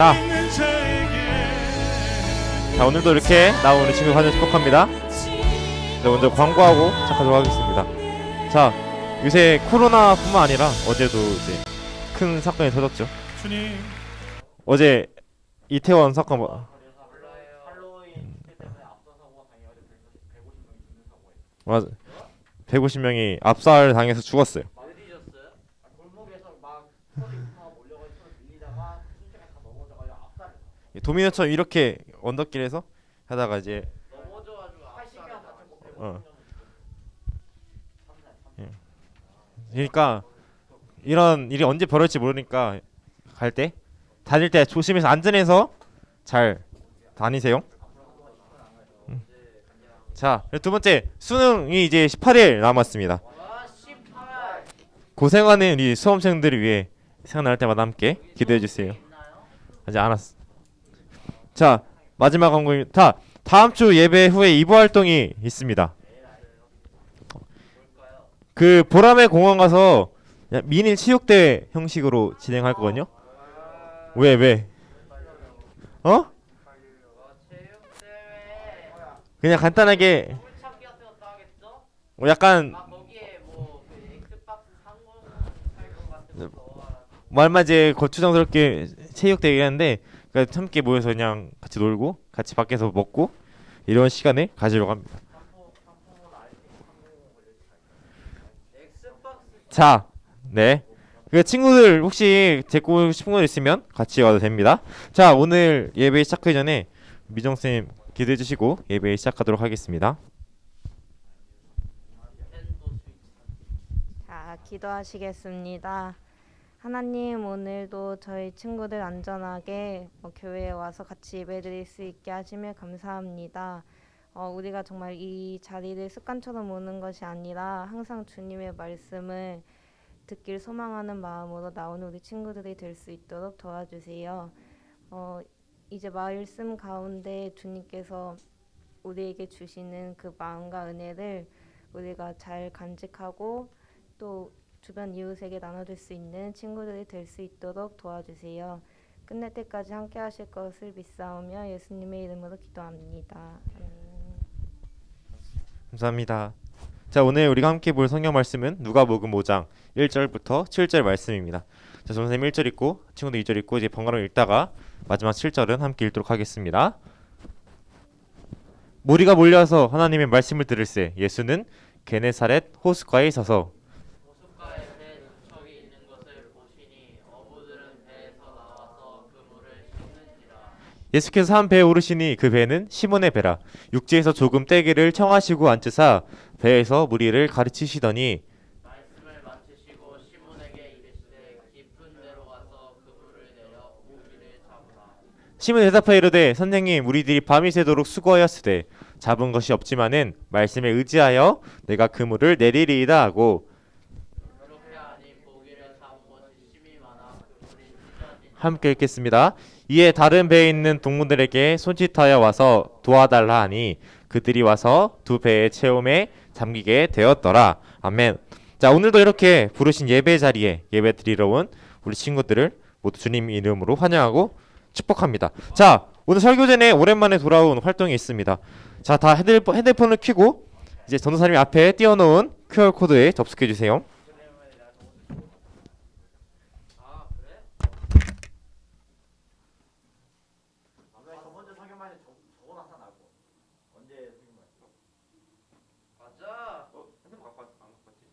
자, 오늘도 이렇게 나오는 친구 환영 축복합니다. 먼저 광고하고 시작하도록 하겠습니다. 자, 요새 코로나뿐만 아니라 어제도 이제 큰 사건이 터졌죠. 어제 이태원 사건 맞아. 150명이 압살 당해서 죽었어요. 도미노처럼 이렇게 언덕길에서 하다가 이제 예. 그러니까 이런 일이 언제 벌어질지 모르니까 갈 때 다닐 때 조심해서 안전해서 잘 다니세요. 자, 두 번째 수능이 이제 18일 남았습니다. 고생하는 우리 수험생들을 위해 생각날 때마다 함께 기도해 주세요. 아직 안 왔어. 자, 마지막 광고입니다. 다음 주 예배 후에 2부 활동이 있습니다. 그 보라매 공원 가서 미니 체육대회 형식으로 진행할 거거든요. 왜? 어? 그냥 간단하게 약간 말만 이제 거추장스럽게 체육대회 하는데 그러니까 함께 모여서 그냥 같이 놀고 같이 밖에서 먹고 이런 시간을 가지려고 합니다. 자, 네. 그 친구들 혹시 데리고 싶은 분 있으면 같이 와도 됩니다. 자, 오늘 예배 시작하기 전에 미정 쌤 기도해 주시고 예배 시작하도록 하겠습니다. 자, 기도하시겠습니다. 하나님, 오늘도 저희 친구들 안전하게 교회에 와서 같이 예배드릴 수 있게 하시며 감사합니다. 우리가 정말 이 자리를 습관처럼 오는 것이 아니라 항상 주님의 말씀을 듣길 소망하는 마음으로 나오는 우리 친구들이 될 수 있도록 도와주세요. 이제 말씀 가운데 주님께서 우리에게 주시는 그 마음과 은혜를 우리가 잘 간직하고 또 주변 이웃에게 나눠줄 수 있는 친구들이 될 수 있도록 도와주세요. 끝날 때까지 함께 하실 것을 믿사오며 예수님의 이름으로 기도합니다. 감사합니다. 자, 오늘 우리가 함께 볼 성경 말씀은 누가복음 5장 1절부터 7절 말씀입니다. 자, 선생님 1절 읽고 친구들 2절 읽고 이제 번갈아 읽다가 마지막 7절은 함께 읽도록 하겠습니다. 무리가 몰려서 하나님의 말씀을 들을새 예수는 게네사렛 호숫가에 서서 예수께서 한 배에 오르시니 그 배는 시몬의 배라. 육지에서 조금 떼기를 청하시고 앉으사 배에서 무리를 가르치시더니 말씀을 마치시고 시몬에게 이르시되 깊은 데로 가서 그물을 내려 고기를 잡으라. 시몬 대답하여 이르되 선생님 우리들이 밤이 새도록 수고하였으되 잡은 것이 없지만은 말씀에 의지하여 내가 그물을 내리리이다 하고 그렇게 하니 고기를 잡은 것이 심히 많아 그물이 찢어지니 함께 읽겠습니다. 이에 다른 배에 있는 동무들에게 손짓하여 와서 도와달라 하니 그들이 와서 두 배의 체험에 잠기게 되었더라. 아멘. 자, 오늘도 이렇게 부르신 예배 자리에 예배 드리러 온 우리 친구들을 모두 주님 이름으로 환영하고 축복합니다. 자, 오늘 설교 전에 오랜만에 돌아온 활동이 있습니다. 자, 다 핸드폰을 켜고 이제 전도사님 앞에 띄워놓은 QR코드에 접속해 주세요. 맞아. 핸드폰 갖고 왔, 안 갖고 왔지?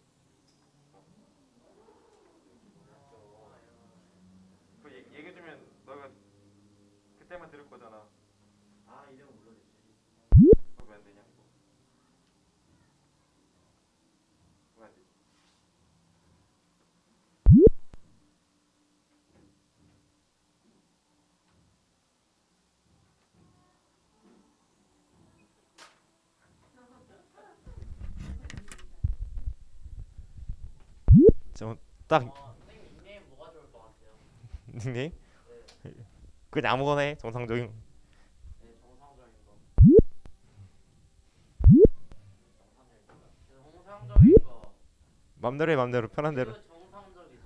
그 얘기해주면 너가 그때만 들을 거잖아. 아, 이름 물론이지. 왜 안 되냐? 왜 안 되지? 딱 선생님 닉네임 뭐가 좋을 것 같아요? 닉네임? 그냥 아무거나 해. 정상적인. 네, 정상적인 거. 정상적인 거. 맘대로 해. 맘대로 편한 대로. 정상적이죠.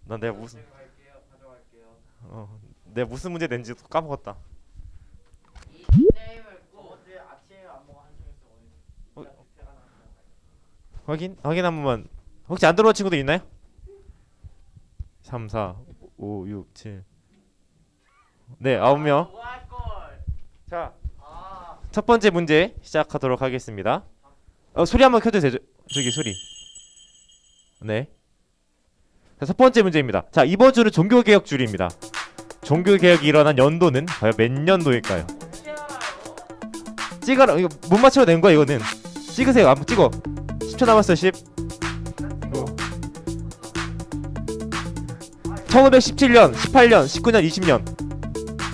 난 내가 무슨 갈게요. 가져갈게요. 내가 무슨 문제 낸지 까먹었다. 이 닉네임을 꼭 어제 아침에 안 먹어 한숨했어 오늘. 확인 한 번만. 혹시 안 들어온 친구들 있나요? 3, 4, 5, 6, 7. 네, 9명. 뭐할 걸. 자, 아, 첫 번째 문제 시작하도록 하겠습니다. 소리 한번 켜주세요. 저기 소리. 네. 자, 첫 번째 문제입니다. 자, 이번 주는 종교개혁 주일입니다. 종교개혁이 일어난 연도는 과연 몇 년도일까요? 어떻게 알아요? 찍어라. 이거 못 맞춰도 된 거야 이거는. 찍으세요. 한번 찍어. 10초 남았어요. 10. 1517년, 18년, 19년, 20년.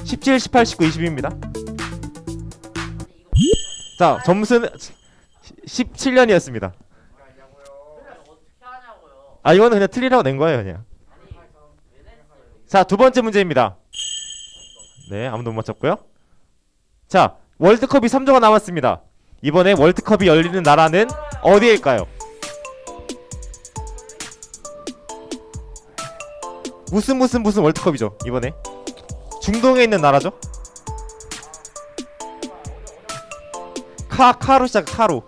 17, 18, 19, 20입니다. 자, 점수는 17년이었습니다. 그래 어떻게 하냐고요. 아, 이거는 그냥 틀리라고 낸 거예요, 그냥. 아니 왜 냈어요? 자, 두 번째 문제입니다. 네, 아무도 못 맞췄고요. 자, 월드컵이 3조가 남았습니다. 이번에 월드컵이 열리는 나라는 어디일까요? 무슨 월드컵이죠, 이번에? 중동에 있는 나라죠? 카로 시작, 카로.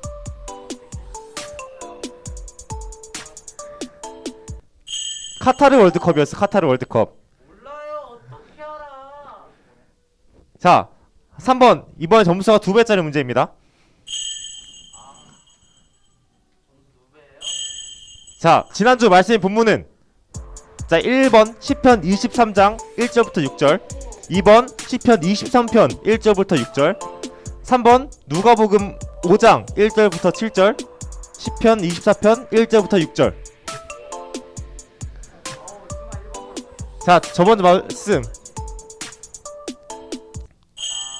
카타르 월드컵이었어, 카타르 월드컵. 몰라요. 어떻게 알아? 자, 3번. 이번에 점수가 2배짜리 문제입니다. 점수 2배예요? 자, 지난주 말씀의 본문은 자, 1번 시편 23장 1절부터 6절, 2번 시편 23편 1절부터 6절, 3번 누가복음 5장 1절부터 7절, 시편 24편 1절부터 6절. 자, 저번 말씀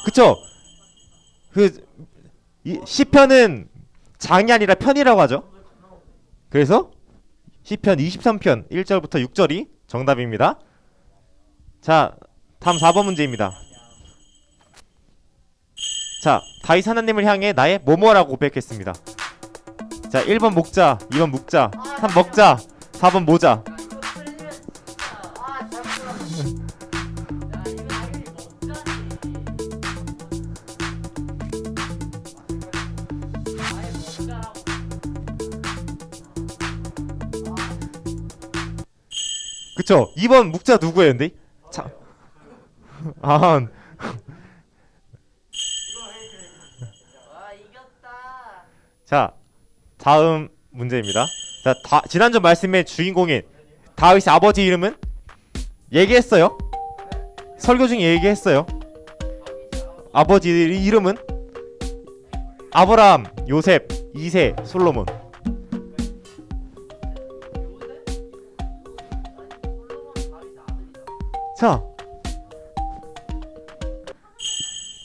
그쵸? 시편은 장이 아니라 편이라고 하죠. 그래서 시편 23편 1절부터 6절이 정답입니다. 자, 다음 4번 문제입니다. 자, 다윗 하나님을 향해 나의 뭐뭐라고 고백했습니다. 자, 1번 목자, 2번 묵자, 3번 먹자, 4번 모자. 이거 틀리면 진짜. 아 잠시만. 야 이거 당연히 먹자지. 아예 먹자라고. 그쵸? 2번 묵자 누구예요, 근데? 자, 아, 와 이겼다. 자, 다음 문제입니다. 자, 지난주 말씀의 주인공인 다윗의 아버지 이름은 얘기했어요. 설교 중에 얘기했어요. 아버지 이름은 아브라함, 요셉, 이세, 솔로몬. 자,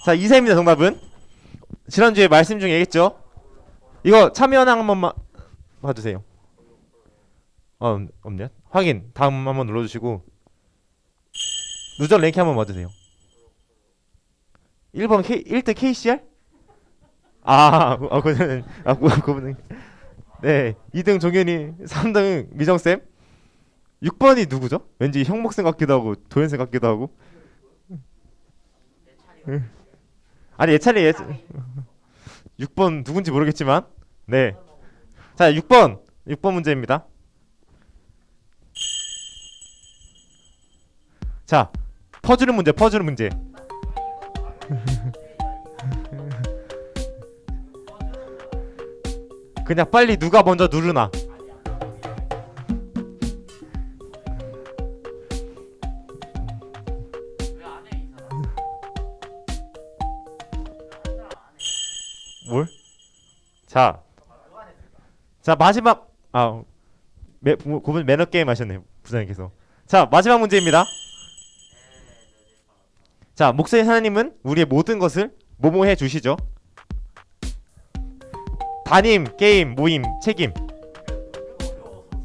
자, 이세입니다. 정답은 지난주에 말씀 중에 얘기했죠. 이거 참여한 한 번만 봐주세요. 없네요. 확인. 다음 한번 눌러주시고 누적 랭킹 한번 봐주세요. 1번 1등 KCR? 그분은 네. 2등 종현이, 3등 미정쌤. 6번이 누구죠? 왠지 형목쌤 같기도 하고 도현쌤 같기도 하고. 아니 예찬이 6번 누군지 모르겠지만 네. 자, 6번 문제입니다. 자, 퍼즐 문제. 그냥 빨리 누가 먼저 누르나. 왜안 해, 이 사람? 뭘? 자, 마지막 그분 매너 게임 하셨네요, 부장님께서. 자, 마지막 문제입니다. 자, 목사님 하나님은 우리의 모든 것을 뭐뭐해 주시죠. 담임, 게임, 모임, 책임.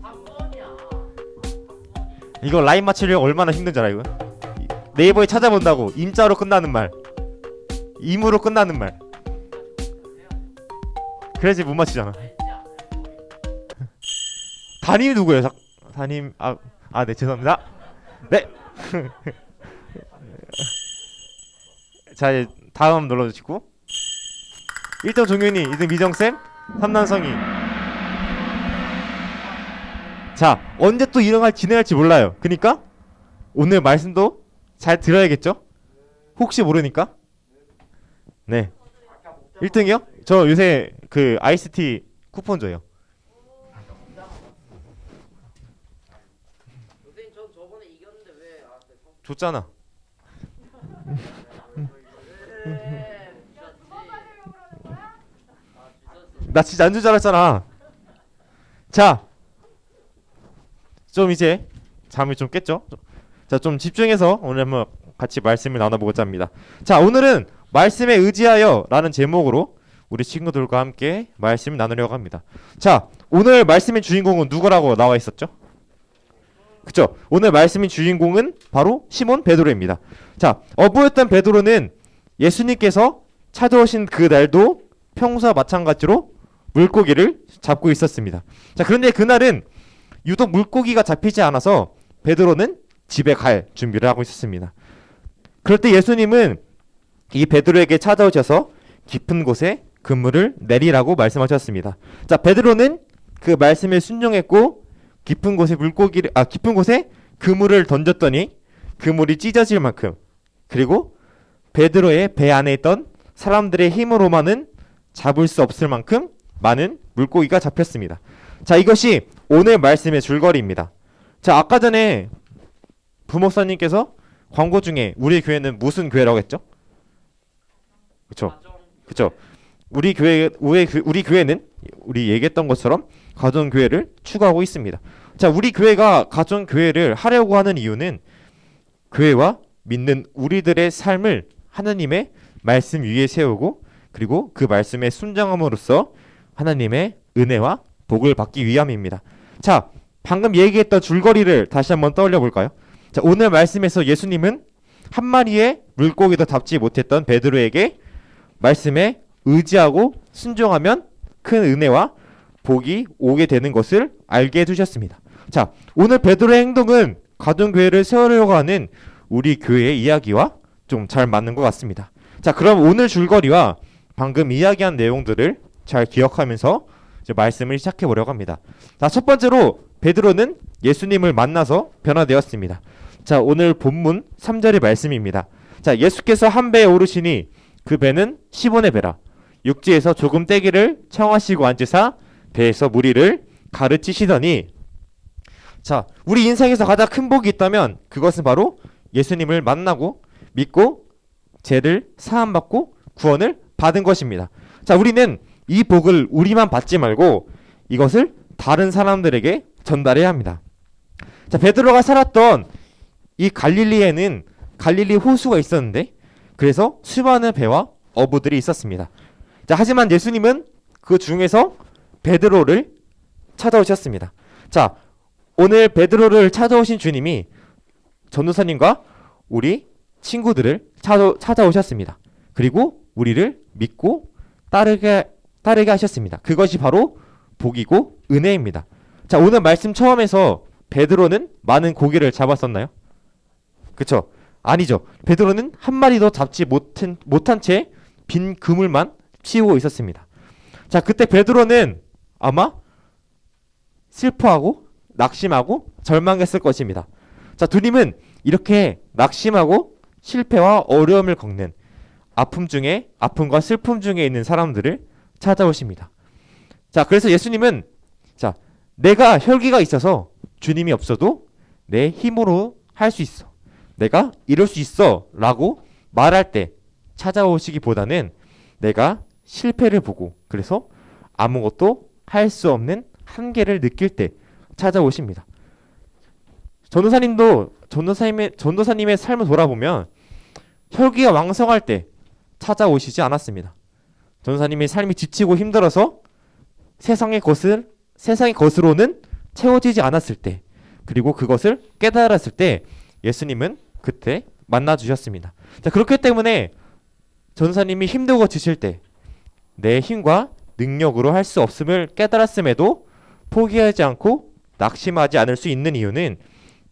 3번이야. 이거 라인 맞추려면 얼마나 힘든지 알아 이거? 네이버에 찾아본다고. 임자로 끝나는 말, 임으로 끝나는 말. 그래야지 못 맞히잖아. 담임이 누구예요? 담임 네, 죄송합니다. 네. 자, 이제 다음 눌러주시고 1등 종윤이, 2등 미정쌤, 3남성이. 자, 언제 또 이런 걸 진행할지 몰라요. 그니까 오늘 말씀도 잘 들어야겠죠? 혹시 모르니까. 네. 1등이요? 저 요새 그 아이스티 쿠폰 줘요. 선생님 저 저번에 이겼는데 왜 나한테 줬잖아. 나 진짜 안 줄 줄 알았잖아. 자, 좀 이제 잠이 좀 깼죠? 자, 좀 집중해서 오늘 한번 같이 말씀을 나눠보고자 합니다. 자, 오늘은 말씀에 의지하여 라는 제목으로 우리 친구들과 함께 말씀을 나누려고 합니다. 자, 오늘 말씀의 주인공은 누구라고 나와 있었죠? 그쵸? 오늘 말씀의 주인공은 바로 시몬 베드로입니다. 자, 어부였던 베드로는 예수님께서 찾아오신 그 날도 평소와 마찬가지로 물고기를 잡고 있었습니다. 자, 그런데 그날은 유독 물고기가 잡히지 않아서 베드로는 집에 갈 준비를 하고 있었습니다. 그럴 때 예수님은 이 베드로에게 찾아오셔서 깊은 곳에 그물을 내리라고 말씀하셨습니다. 자, 베드로는 그 말씀에 순종했고 깊은 곳에 깊은 곳에 그물을 던졌더니 그물이 찢어질 만큼, 그리고 베드로의 배 안에 있던 사람들의 힘으로만은 잡을 수 없을 만큼 많은 물고기가 잡혔습니다. 자, 이것이 오늘 말씀의 줄거리입니다. 자, 아까 전에 부목사님께서 광고 중에 우리 교회는 무슨 교회라고 했죠? 그쵸? 그쵸? 우리 교회는 우리 얘기했던 것처럼 가정 교회를 추구하고 있습니다. 자, 우리 교회가 가정 교회를 하려고 하는 이유는 교회와 믿는 우리들의 삶을 하나님의 말씀 위에 세우고, 그리고 그 말씀에 순종함으로써 하나님의 은혜와 복을 받기 위함입니다. 자, 방금 얘기했던 줄거리를 다시 한번 떠올려 볼까요? 자, 오늘 말씀에서 예수님은 한 마리의 물고기도 잡지 못했던 베드로에게 말씀에 의지하고 순종하면 큰 은혜와 복이 오게 되는 것을 알게 해주셨습니다. 자, 오늘 베드로의 행동은 가정교회를 세우려고 하는 우리 교회의 이야기와 좀 잘 맞는 것 같습니다. 자, 그럼 오늘 줄거리와 방금 이야기한 내용들을 잘 기억하면서 이제 말씀을 시작해 보려고 합니다. 자, 첫 번째로 베드로는 예수님을 만나서 변화되었습니다. 자, 오늘 본문 3절의 말씀입니다. 자, 예수께서 한 배에 오르시니 그 배는 시몬의 배라. 육지에서 조금 떼기를 청하시고 앉으사 배에서 무리를 가르치시더니. 자, 우리 인생에서 가장 큰 복이 있다면 그것은 바로 예수님을 만나고 믿고 죄를 사함받고 구원을 받은 것입니다. 자, 우리는 이 복을 우리만 받지 말고 이것을 다른 사람들에게 전달해야 합니다. 자, 베드로가 살았던 이 갈릴리에는 갈릴리 호수가 있었는데, 그래서 수많은 배와 어부들이 있었습니다. 자, 하지만 예수님은 그 중에서 베드로를 찾아오셨습니다. 자, 오늘 베드로를 찾아오신 주님이 전도사님과 우리 친구들을 찾아오셨습니다. 그리고 우리를 믿고 따르게 하셨습니다. 그것이 바로 복이고 은혜입니다. 자, 오늘 말씀 처음에서 베드로는 많은 고기를 잡았었나요? 그쵸? 아니죠. 베드로는 한 마리도 잡지 못한 채 빈 그물만 치우고 있었습니다. 자, 그때 베드로는 아마 슬퍼하고 낙심하고 절망했을 것입니다. 자, 주님은 이렇게 낙심하고 실패와 어려움을 겪는 아픔과 슬픔 중에 있는 사람들을 찾아오십니다. 자, 그래서 예수님은 내가 혈기가 있어서 주님이 없어도 내 힘으로 할 수 있어, 내가 이룰 수 있어 라고 말할 때 찾아오시기보다는 내가 실패를 보고 그래서 아무것도 할 수 없는 한계를 느낄 때 찾아오십니다. 전도사님의 삶을 돌아보면 혈기가 왕성할 때 찾아오시지 않았습니다. 전도사님의 삶이 지치고 힘들어서 세상의 것으로는 채워지지 않았을 때, 그리고 그것을 깨달았을 때 예수님은 그때 만나 주셨습니다. 자, 그렇기 때문에 전도사님이 힘들고 지칠 때 내 힘과 능력으로 할 수 없음을 깨달았음에도 포기하지 않고 낙심하지 않을 수 있는 이유는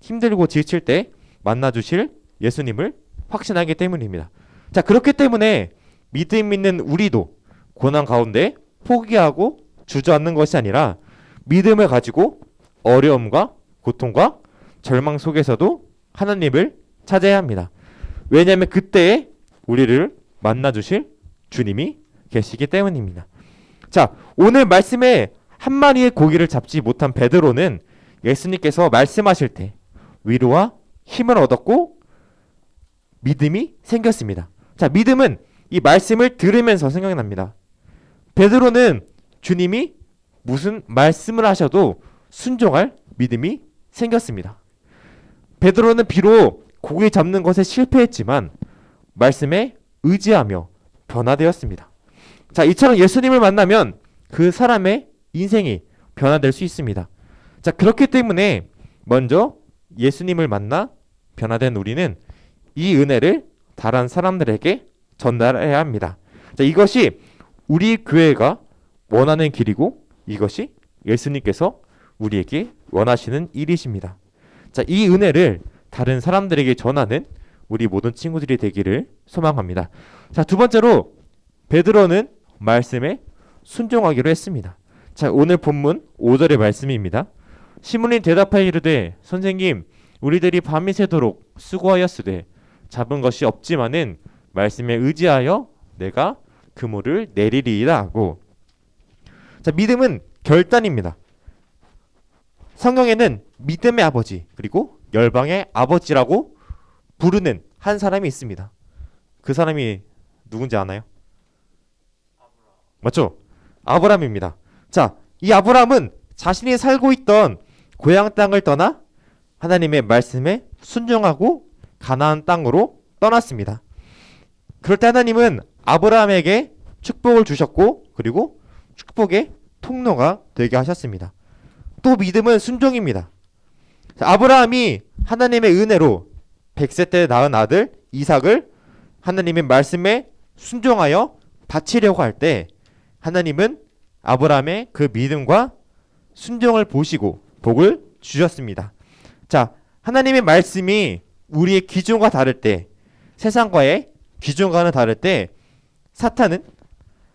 힘들고 지칠 때 만나 주실 예수님을 확신하기 때문입니다. 자, 그렇기 때문에 믿음 있는 우리도 고난 가운데 포기하고 주저앉는 것이 아니라 믿음을 가지고 어려움과 고통과 절망 속에서도 하나님을 찾아야 합니다. 왜냐하면 그때에 우리를 만나주실 주님이 계시기 때문입니다. 자, 오늘 말씀에 한 마리의 고기를 잡지 못한 베드로는 예수님께서 말씀하실 때 위로와 힘을 얻었고 믿음이 생겼습니다. 자, 믿음은 이 말씀을 들으면서 생각이 납니다. 베드로는 주님이 무슨 말씀을 하셔도 순종할 믿음이 생겼습니다. 베드로는 비록 고기 잡는 것에 실패했지만 말씀에 의지하며 변화되었습니다. 자, 이처럼 예수님을 만나면 그 사람의 인생이 변화될 수 있습니다. 자, 그렇기 때문에 먼저 예수님을 만나 변화된 우리는 이 은혜를 다른 사람들에게 전달해야 합니다. 자, 이것이 우리 교회가 원하는 길이고 이것이 예수님께서 우리에게 원하시는 일이십니다. 자, 이 은혜를 다른 사람들에게 전하는 우리 모든 친구들이 되기를 소망합니다. 자, 두 번째로 베드로는 말씀에 순종하기로 했습니다. 자, 오늘 본문 5절의 말씀입니다. 시몬이 대답하여 이르되 선생님 우리들이 밤이 새도록 수고하였으되 잡은 것이 없지만은 말씀에 의지하여 내가 그물을 내리리이다 하고. 자, 믿음은 결단입니다. 성경에는 믿음의 아버지 그리고 열방의 아버지라고 부르는 한 사람이 있습니다. 그 사람이 누군지 아나요? 맞죠? 아브라함입니다. 자, 이 아브라함은 자신이 살고 있던 고향 땅을 떠나 하나님의 말씀에 순종하고 가나안 땅으로 떠났습니다. 그럴 때 하나님은 아브라함에게 축복을 주셨고 그리고 축복의 통로가 되게 하셨습니다. 또 믿음은 순종입니다. 아브라함이 하나님의 은혜로 100세 때 낳은 아들 이삭을 하나님의 말씀에 순종하여 바치려고 할 때 하나님은 아브라함의 그 믿음과 순종을 보시고 복을 주셨습니다. 자, 하나님의 말씀이 우리의 기준과 다를 때, 세상과의 기준과는 다를 때 사탄은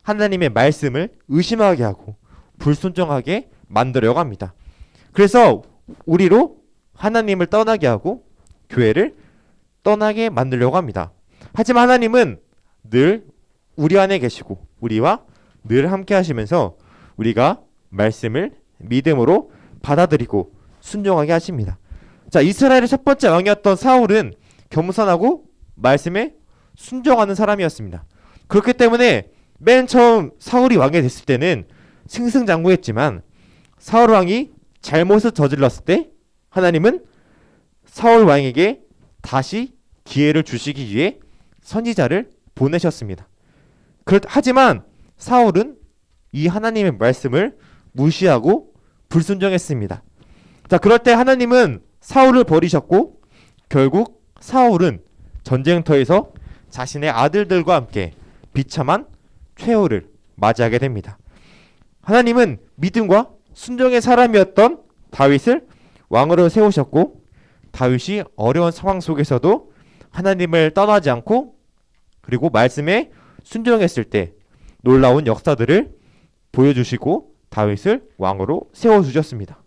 하나님의 말씀을 의심하게 하고 불순종하게 만들려고 합니다. 그래서 우리로 하나님을 떠나게 하고 교회를 떠나게 만들려고 합니다. 하지만 하나님은 늘 우리 안에 계시고 우리와 늘 함께 하시면서 우리가 말씀을 믿음으로 받아들이고 순종하게 하십니다. 자, 이스라엘의 첫 번째 왕이었던 사울은 겸손하고 말씀에 순종하는 사람이었습니다. 그렇기 때문에 맨 처음 사울이 왕이 됐을 때는 승승장구했지만 사울 왕이 잘못을 저질렀을 때 하나님은 사울 왕에게 다시 기회를 주시기 위해 선지자를 보내셨습니다. 하지만 사울은 이 하나님의 말씀을 무시하고 불순종했습니다. 자, 그럴 때 하나님은 사울을 버리셨고 결국 사울은 전쟁터에서 자신의 아들들과 함께 비참한 최후를 맞이하게 됩니다. 하나님은 믿음과 순종의 사람이었던 다윗을 왕으로 세우셨고 다윗이 어려운 상황 속에서도 하나님을 떠나지 않고 그리고 말씀에 순종했을 때 놀라운 역사들을 보여주시고 다윗을 왕으로 세워주셨습니다.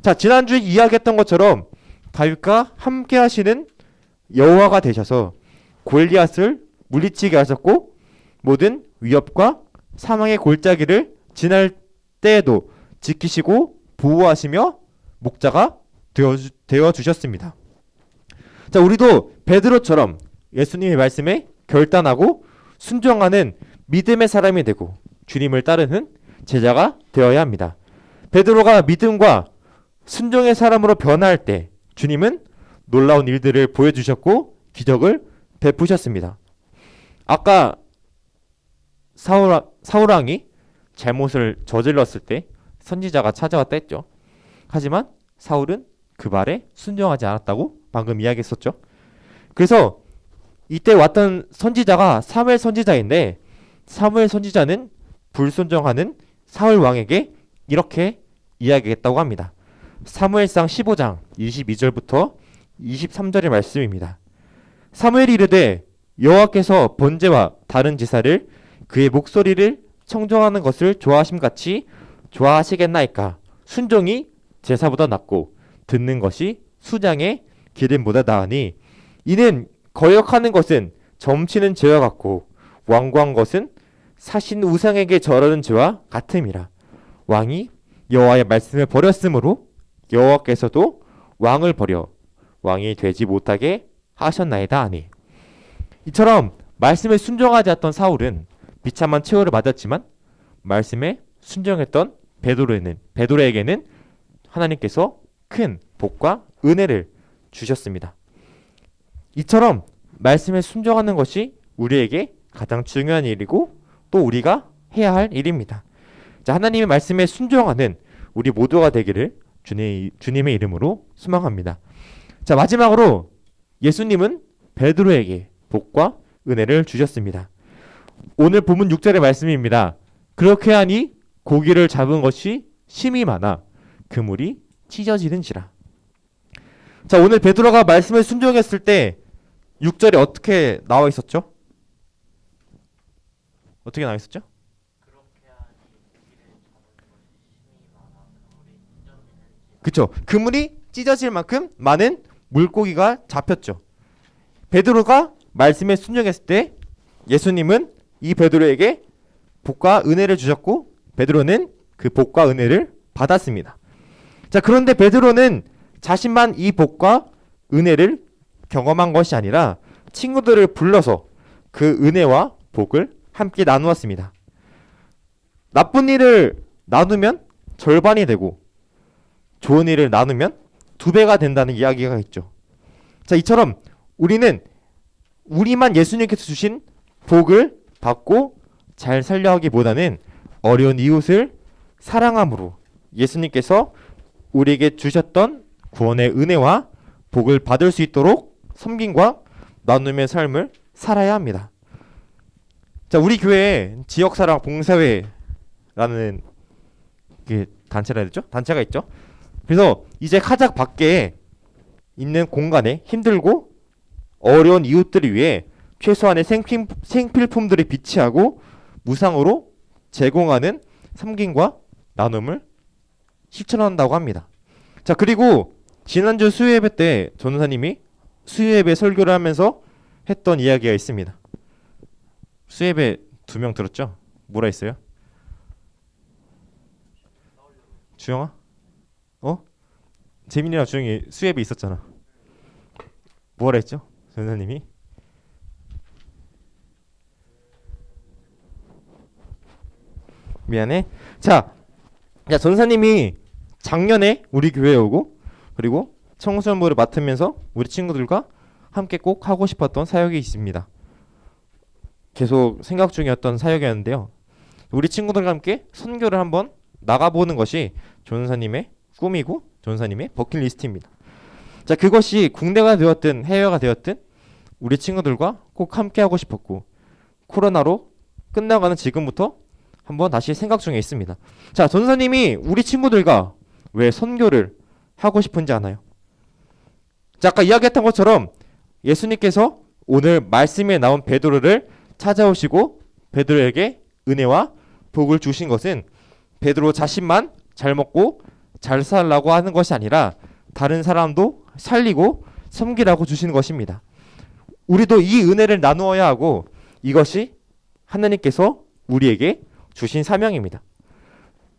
자, 지난주에 이야기했던 것처럼 다윗과 함께 하시는 여호와가 되셔서 골리앗을 물리치게 하셨고 모든 위협과 사망의 골짜기를 지날 때에도 지키시고 보호하시며 목자가 되어 주셨습니다. 자, 우리도 베드로처럼 예수님의 말씀에 결단하고 순종하는 믿음의 사람이 되고 주님을 따르는 제자가 되어야 합니다. 베드로가 믿음과 순종의 사람으로 변화할 때 주님은 놀라운 일들을 보여주셨고 기적을 베푸셨습니다. 아까 사울 왕이 잘못을 저질렀을 때 선지자가 찾아왔다 했죠. 하지만 사울은 그 말에 순종하지 않았다고 방금 이야기했었죠. 그래서 이때 왔던 선지자가 사무엘 선지자인데 사무엘 선지자는 불순종하는 사울 왕에게 이렇게 이야기했다고 합니다. 사무엘상 15장 22절부터 23절의 말씀입니다. 사무엘이 이르되 여호와께서 번제와 다른 제사를 그의 목소리를 청정하는 것을 좋아하심같이 좋아하시겠나이까. 순종이 제사보다 낫고 듣는 것이 수장의 기름보다 나으니 이는 거역하는 것은 점치는 죄와 같고 완고한 것은 사신 우상에게 절하는 죄와 같음이라. 왕이 여호와의 말씀을 버렸으므로 여호와께서도 왕을 버려 왕이 되지 못하게 하셨나이다 하니. 이처럼 말씀에 순종하지 않던 사울은 비참한 최후를 맞았지만 말씀에 순종했던 베드로에게는 하나님께서 큰 복과 은혜를 주셨습니다. 이처럼 말씀에 순종하는 것이 우리에게 가장 중요한 일이고 또 우리가 해야 할 일입니다. 자, 하나님의 말씀에 순종하는 우리 모두가 되기를 주님의 이름으로 소망합니다. 자, 마지막으로 예수님은 베드로에게 복과 은혜를 주셨습니다. 오늘 본문 6절의 말씀입니다. 그렇게 하니 고기를 잡은 것이 심이 많아 그물이 찢어지는지라. 자, 오늘 베드로가 말씀을 순종했을 때 6절에 어떻게 나와 있었죠? 어떻게 나와 있었죠? 그렇게 하니 고기를 잡은 것이 힘이 많아 그물이 찢어지는지. 그쵸. 그물이 찢어질 만큼 많은 물고기가 잡혔죠. 베드로가 말씀에 순종했을 때 예수님은 이 베드로에게 복과 은혜를 주셨고 베드로는 그 복과 은혜를 받았습니다. 자, 그런데 베드로는 자신만 이 복과 은혜를 경험한 것이 아니라 친구들을 불러서 그 은혜와 복을 함께 나누었습니다. 나쁜 일을 나누면 절반이 되고 좋은 일을 나누면 2배가 된다는 이야기가 있죠. 자, 이처럼 우리는 우리만 예수님께서 주신 복을 받고 잘 살려 하기보다는 어려운 이웃을 사랑함으로 예수님께서 우리에게 주셨던 구원의 은혜와 복을 받을 수 있도록 섬김과 나눔의 삶을 살아야 합니다. 자, 우리 교회에 지역사랑 봉사회라는 그 단체라 했죠? 단체가 있죠. 그래서 이제 카작 밖에 있는 공간에 힘들고 어려운 이웃들을 위해 최소한의 생필품들을 비치하고 무상으로 제공하는 섬김과 나눔을 실천한다고 합니다. 자, 그리고 지난주 수요예배 때 전도사님이 수요예배 설교를 하면서 했던 이야기가 있습니다. 수요예배 2명 들었죠? 뭐라 했어요? 주영아? 재민이랑 주영이 수요예배 있었잖아. 뭐라 했죠? 전도사님이? 미안해. 자, 전사님이 작년에 우리 교회에 오고 그리고 청소년부를 맡으면서 우리 친구들과 함께 꼭 하고 싶었던 사역이 있습니다. 계속 생각 중이었던 사역이었는데요. 우리 친구들과 함께 선교를 한번 나가보는 것이 전사님의 꿈이고 전사님의 버킷리스트입니다. 자, 그것이 국내가 되었든 해외가 되었든 우리 친구들과 꼭 함께 하고 싶었고 코로나로 끝나가는 지금부터 한번 다시 생각 중에 있습니다. 자, 전사님이 우리 친구들과 왜 선교를 하고 싶은지 아나요? 자, 아까 이야기했던 것처럼 예수님께서 오늘 말씀에 나온 베드로를 찾아오시고 베드로에게 은혜와 복을 주신 것은 베드로 자신만 잘 먹고 잘 살라고 하는 것이 아니라 다른 사람도 살리고 섬기라고 주시는 것입니다. 우리도 이 은혜를 나누어야 하고 이것이 하나님께서 우리에게 주신 사명입니다.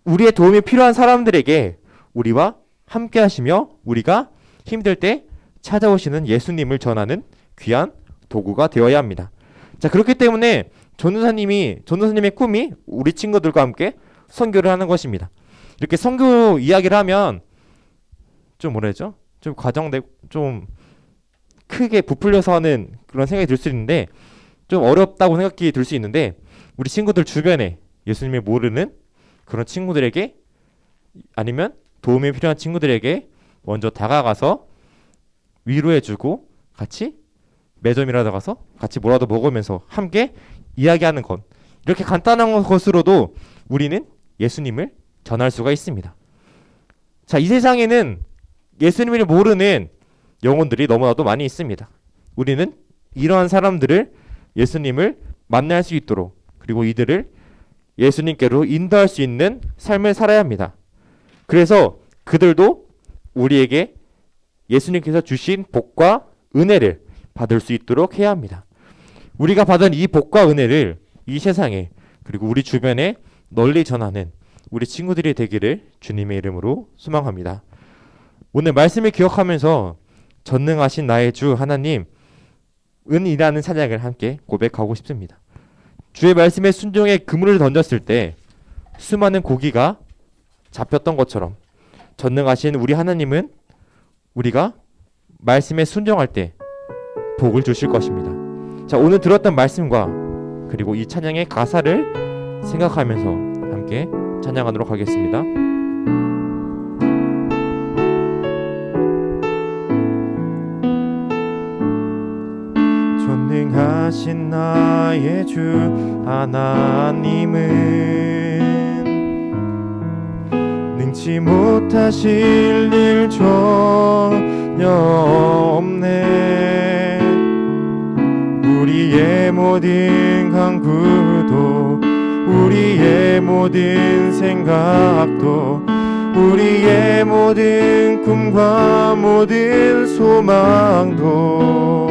우리의 도움이 필요한 사람들에게 우리와 함께 하시며 우리가 힘들 때 찾아오시는 예수님을 전하는 귀한 도구가 되어야 합니다. 자, 그렇기 때문에 전도사님의 꿈이 우리 친구들과 함께 선교를 하는 것입니다. 이렇게 선교 이야기를 하면 좀 뭐라 해야죠? 좀 과정되고 좀 크게 부풀려서 하는 그런 생각이 들 수 있는데 좀 어렵다고 생각이 들 수 있는데 우리 친구들 주변에 예수님을 모르는 그런 친구들에게 아니면 도움이 필요한 친구들에게 먼저 다가가서 위로해주고 같이 매점이라도 가서 같이 뭐라도 먹으면서 함께 이야기하는 것, 이렇게 간단한 것으로도 우리는 예수님을 전할 수가 있습니다. 자, 이 세상에는 예수님을 모르는 영혼들이 너무나도 많이 있습니다. 우리는 이러한 사람들을 예수님을 만날 수 있도록, 그리고 이들을 예수님께로 인도할 수 있는 삶을 살아야 합니다. 그래서 그들도 우리에게 예수님께서 주신 복과 은혜를 받을 수 있도록 해야 합니다. 우리가 받은 이 복과 은혜를 이 세상에, 그리고 우리 주변에 널리 전하는 우리 친구들이 되기를 주님의 이름으로 소망합니다. 오늘 말씀을 기억하면서 전능하신 나의 주 하나님 은이라는 찬양을 함께 고백하고 싶습니다. 주의 말씀에 순종해 그물을 던졌을 때 수많은 고기가 잡혔던 것처럼 전능하신 우리 하나님은 우리가 말씀에 순종할 때 복을 주실 것입니다. 자, 오늘 들었던 말씀과 그리고 이 찬양의 가사를 생각하면서 함께 찬양하도록 하겠습니다. 전능하신 나의 주 하나님은 능치 못하실 일 전혀 없네. 우리의 모든 강구도, 우리의 모든 생각도, 우리의 모든 꿈과 모든 소망도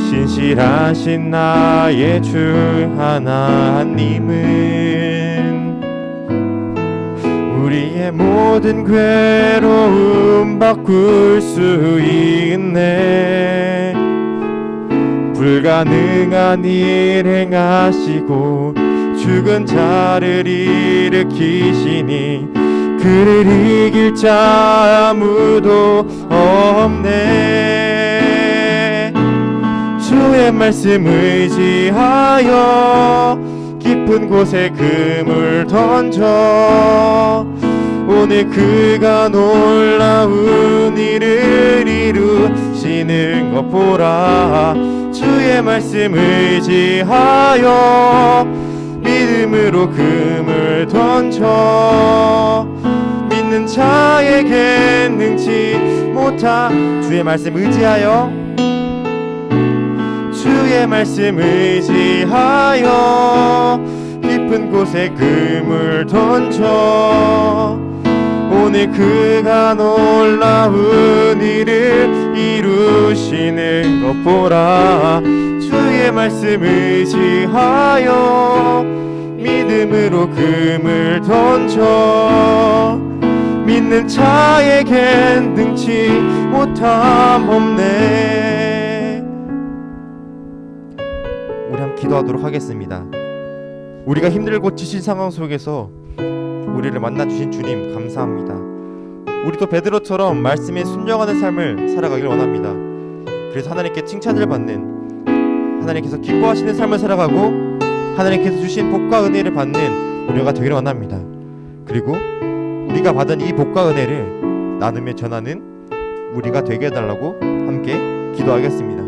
신실하신 나의 주 하나님은 우리의 모든 괴로움 바꿀 수 있네. 불가능한 일 행하시고 죽은 자를 일으키시니 그를 이길 자 아무도 없네. 주의 말씀 의지하여 깊은 곳에 그물 던져 오늘 그가 놀라운 일을 이루시는 것 보라. 주의 말씀 의지하여 믿음으로 그물 던져 믿는 자에겐 능치 못한 주의 말씀 의지하여 주의 말씀 의지하여 깊은 곳에 그물 던져 오늘 그가 놀라운 일을 이루시는 것 보라. 주의 말씀 의지하여 믿음으로 그물 던져 믿는 자에겐 능치 못함 없네. 우리 함께 기도하도록 하겠습니다. 우리가 힘들고 지친 상황 속에서 우리를 만나주신 주님 감사합니다. 우리도 베드로처럼 말씀에 순종하는 삶을 살아가길 원합니다. 그래서 하나님께 칭찬을 받는, 하나님께서 기뻐하시는 삶을 살아가고 하나님께서 주신 복과 은혜를 받는 우리가 되기를 원합니다. 그리고 우리가 받은 이 복과 은혜를 나누며 전하는 우리가 되게 해달라고 함께 기도하겠습니다.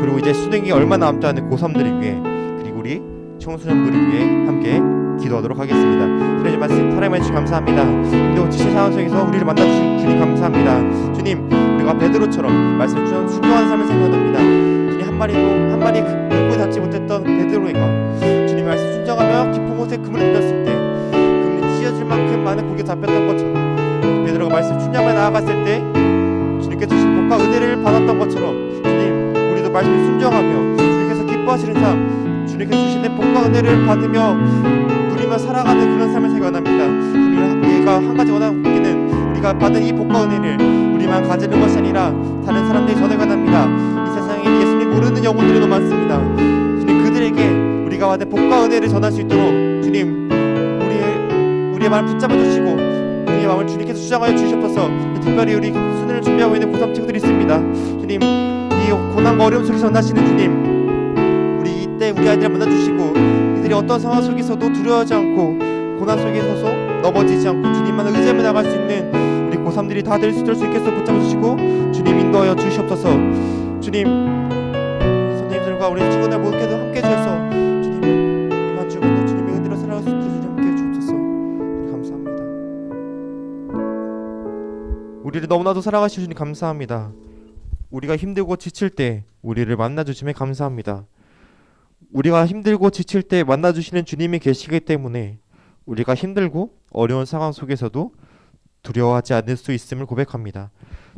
그리고 이제 수능이 얼마 남지 않은 고3들을 위해, 그리고 우리 청소년들을 위해 함께 기도하도록 하겠습니다. 그러지 말씀 사랑해 주셔서 감사합니다. 그리고 지친 상황 속에서 우리를 만나주신 주님 감사합니다. 주님, 우리가 베드로처럼 말씀 순종하는 삶을 생각합니다. 주님, 한 마리 물고 닿지 못했던 베드로가 주님 말씀 순종하며 깊은 곳에 그물을 던졌을 때 그물이 찢어질 만큼 많은 고기 잡혔던 것처럼 베드로가 말씀 순종하며 나아갔을 때 주님께서 주신 복과 은혜를 받았던 것처럼 주님, 우리도 말씀 순종하며 주님께서 기뻐하시는 삶, 주님께서 주시는 복과 은혜를 받으며 누리며 살아가는 그런 삶을 생각합니다. 우리가 한 가지 원하는 고기는 우리가 받은 이 복과 은혜를 우리만 가지는 것이 아니라 다른 사람들이 전해가 합니다. 이 세상에 예수님 모르는 영혼들이 너무 많습니다. 주님, 그들에게 우리가 받은 복과 은혜를 전할 수 있도록 주님 우리의 마음을 붙잡아 주시고 우리의 마음을 주님께서 수장하여 주시옵소서. 특별히 우리 수능을 준비하고 있는 고3 친구들이 있습니다. 주님, 이 고난과 어려움 속에서 만나시는 주님, 우리 이때 우리 아이들을 만나주시고 이들이 어떤 상황 속에서도 두려워하지 않고 고난 속에 서서 넘어지지 않고 주님만 의지하며 나갈 수 있는 우리 고3들이 다 될 수 있겠어 붙잡아주시고 주님 인도하여 주시옵소서. 주님, 선생님들과 우리 친구들 모두께도 함께 해주셔서 주님 이만 주님도 주님의 은혜로 살아갈 수 있도록 주님 함께 해주옵소서. 감사합니다. 우리를 너무나도 사랑하시는 주님 감사합니다. 우리가 힘들고 지칠 때 우리를 만나주심에 감사합니다. 우리가 힘들고 지칠 때 만나주시는 주님이 계시기 때문에 우리가 힘들고 어려운 상황 속에서도 두려워하지 않을 수 있음을 고백합니다.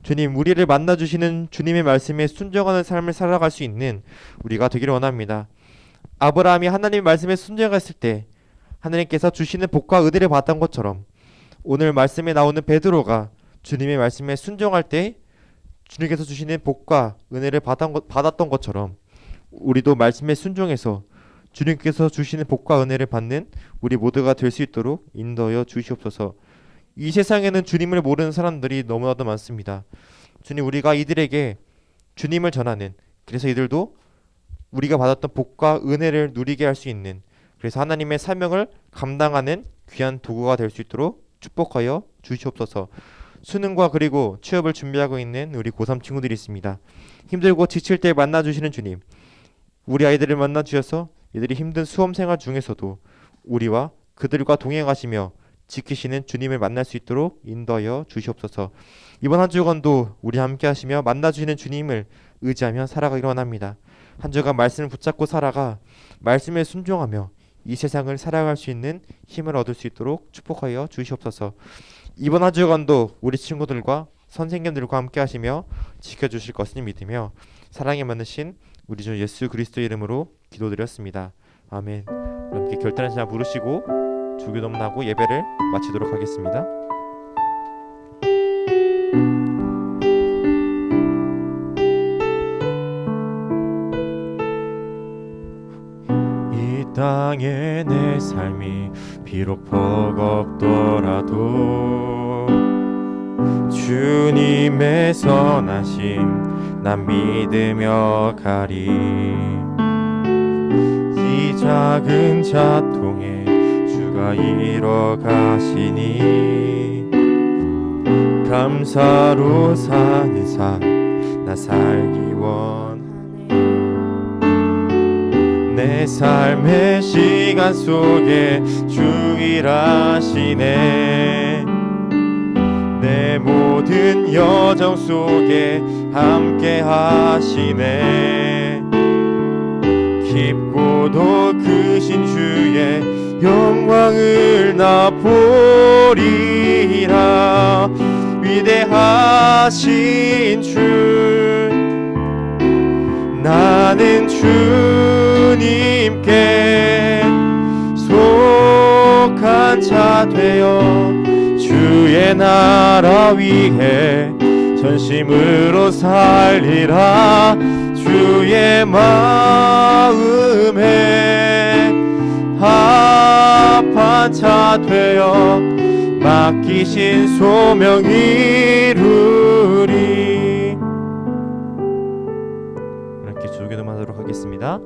주님, 우리를 만나주시는 주님의 말씀에 순종하는 삶을 살아갈 수 있는 우리가 되기를 원합니다. 아브라함이 하나님의 말씀에 순종했을 때 하나님께서 주시는 복과 은혜를 받았던 것처럼 오늘 말씀에 나오는 베드로가 주님의 말씀에 순종할 때 주님께서 주시는 복과 은혜를 받았던 것처럼 우리도 말씀에 순종해서 주님께서 주시는 복과 은혜를 받는 우리 모두가 될 수 있도록 인도하여 주시옵소서. 이 세상에는 주님을 모르는 사람들이 너무나도 많습니다. 주님, 우리가 이들에게 주님을 전하는, 그래서 이들도 우리가 받았던 복과 은혜를 누리게 할 수 있는, 그래서 하나님의 사명을 감당하는 귀한 도구가 될 수 있도록 축복하여 주시옵소서. 수능과 그리고 취업을 준비하고 있는 우리 고3 친구들이 있습니다. 힘들고 지칠 때 만나주시는 주님, 우리 아이들을 만나주셔서 이들이 힘든 수험생활 중에서도 우리와 그들과 동행하시며 지키시는 주님을 만날 수 있도록 인도하여 주시옵소서. 이번 한 주간도 우리 함께 하시며 만나주시는 주님을 의지하며 살아가기를 원합니다. 한 주간 말씀을 붙잡고 살아가 말씀에 순종하며 이 세상을 살아갈 수 있는 힘을 얻을 수 있도록 축복하여 주시옵소서. 이번 한 주간도 우리 친구들과 선생님들과 함께 하시며 지켜주실 것을 믿으며 사랑에 많으신 우리 주 예수 그리스도의 이름으로 기도드렸습니다. 아멘. 함께 결단의 찬양 부르시고 주기도문하고 예배를 마치도록 하겠습니다. 이 땅에 내 삶이 비록 버겁더라도 주님의 선하심 난 믿으며 가리. 이 작은 자통에 주가 이뤄가시니 감사로 사는 삶 나 살기 원하네. 내 삶의 시간 속에 주 일하시네. 내 모든 여정 속에 함께 하시네. 깊고도 크신 주의 영광을 나 보리라. 위대하신 주 나는 주님께 속한 자 되어 주의 나라 위해 전심으로 살리라. 주의 마음에 합한 자 되어 맡기신 소명 이루리. 이렇게 주기도만 하도록 하겠습니다.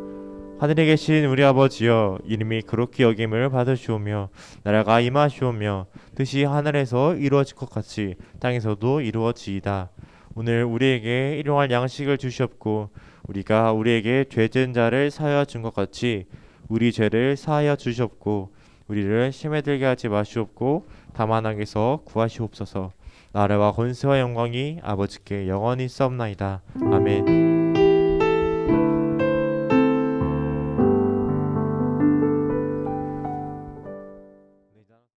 하늘에 계신 우리 아버지여, 이름이 그렇게 여김을 받으시오며 나라가 임하시오며 뜻이 하늘에서 이루어질 것 같이 땅에서도 이루어지이다. 오늘 우리에게 일용할 양식을 주시옵고 우리가 우리에게 죄진 자를 사하여 준 것 같이 우리 죄를 사하여 주시옵고 우리를 시험에 들게 하지 마시옵고 다만 악에서 구하시옵소서. 나라와 권세와 영광이 아버지께 영원히 있사옵나이다. 아멘.